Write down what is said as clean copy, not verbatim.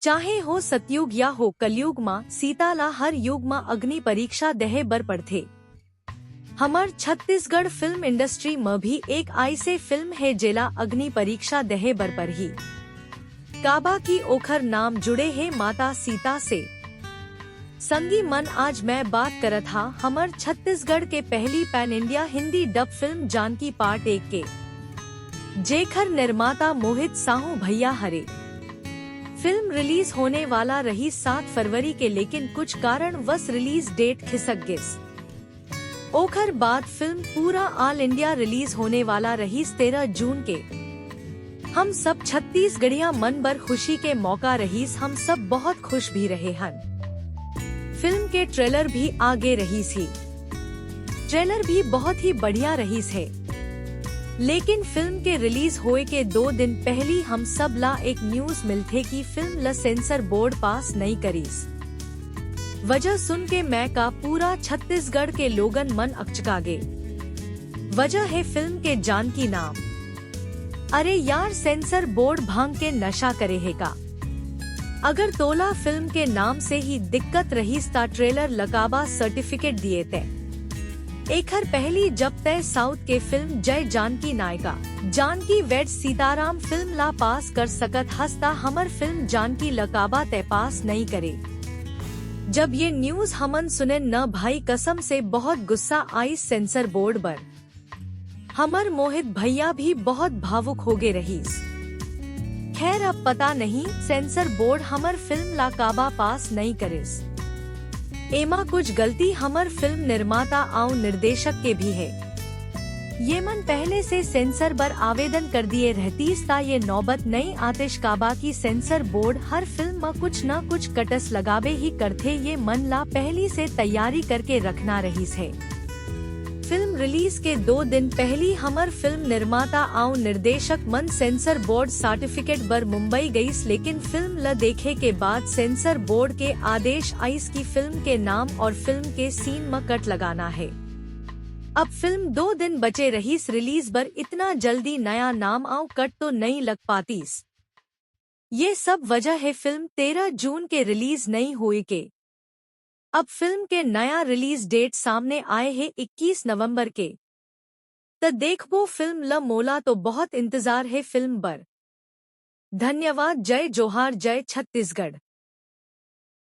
चाहे हो सतयुग या हो कलयुग माँ सीता ला हर युग माँ अग्नि परीक्षा दहे बर पड़थे। हमर छत्तीसगढ़ फिल्म इंडस्ट्री में भी एक ऐसे फिल्म है जेला अग्नि परीक्षा दहे बर पर ही काबा की ओखर नाम जुड़े है माता सीता से। संगी मन आज मैं बात करत हा हमर छत्तीसगढ़ के पहली pan India Hindi dub film Janaki part 1 के, जेखर निर्माता मोहित साहू भैया हरे। फिल्म रिलीज होने वाला रही 7 फरवरी के, लेकिन कुछ कारणवश रिलीज डेट खिसक गिस। ओखर बाद फिल्म पूरा ऑल इंडिया रिलीज होने वाला रही 13 जून के। हम सब छत्तीसगढ़िया मन भर खुशी के मौका रहीस, हम सब बहुत खुश भी रहे हन। फिल्म के ट्रेलर भी आगे रही सी, ट्रेलर भी बहुत ही बढ़िया रहीस है। लेकिन फिल्म के रिलीज होए के 2 दिन पहली हम सब ला एक न्यूज मिलथे कि फिल्म ला सेंसर बोर्ड पास नहीं करीस। वजह सुन के मैं का पूरा छत्तीसगढ़ के लोगन मन अकचकागे। वजह है फिल्म के जानकी नाम। अरे यार, सेंसर बोर्ड भांग के नशा करे है का? अगर तोला फिल्म के नाम से ही दिक्कत रहीस ता ट्रेलर लगाबा सर्टिफिकेट दिए थे। एखर पहली जब तय साउथ के फिल्म जय जानकी नायिका जानकी वेड सीताराम फिल्म ला पास कर सकत हस्ता हमर फिल्म जानकी लकाबा तय पास नहीं करे। जब ये न्यूज हमन सुने न भाई, कसम से बहुत गुस्सा आई सेंसर बोर्ड पर। हमर मोहित भैया भी बहुत भावुक हो गए रहीस। खैर अब पता नहीं सेंसर बोर्ड हमर फिल्म ला काबा पास नहीं करेस। एमा कुछ गलती हमर फिल्म निर्माता आउ निर्देशक के भी है। ये मन पहले से सेंसर पर आवेदन कर दिए रहतीस ता ये नौबत नहीं आतिश काबा की सेंसर बोर्ड हर फिल्म में कुछ न कुछ कटस लगावे ही करते। ये मन ला पहली से तैयारी करके रखना रहीस है। फिल्म रिलीज के 2 दिन पहली हमर फिल्म निर्माता आउ निर्देशक मन सेंसर बोर्ड सर्टिफिकेट बर मुंबई गईस, लेकिन फिल्म ल देखे के बाद सेंसर बोर्ड के आदेश आइस की फिल्म के नाम और फिल्म के सीन में कट लगाना है। अब फिल्म 2 दिन बचे रहीस रिलीज बर, इतना जल्दी नया नाम आउ कट तो नहीं लग पातीस। ये सब वजह है फिल्म 13 जून के रिलीज नहीं हुई के। अब फिल्म के नया रिलीज डेट सामने आए हैं 21 नवंबर के। तो देखबो फिल्म ल मोला तो बहुत इंतजार है फिल्म पर। धन्यवाद। जय जोहार, जय छत्तीसगढ़।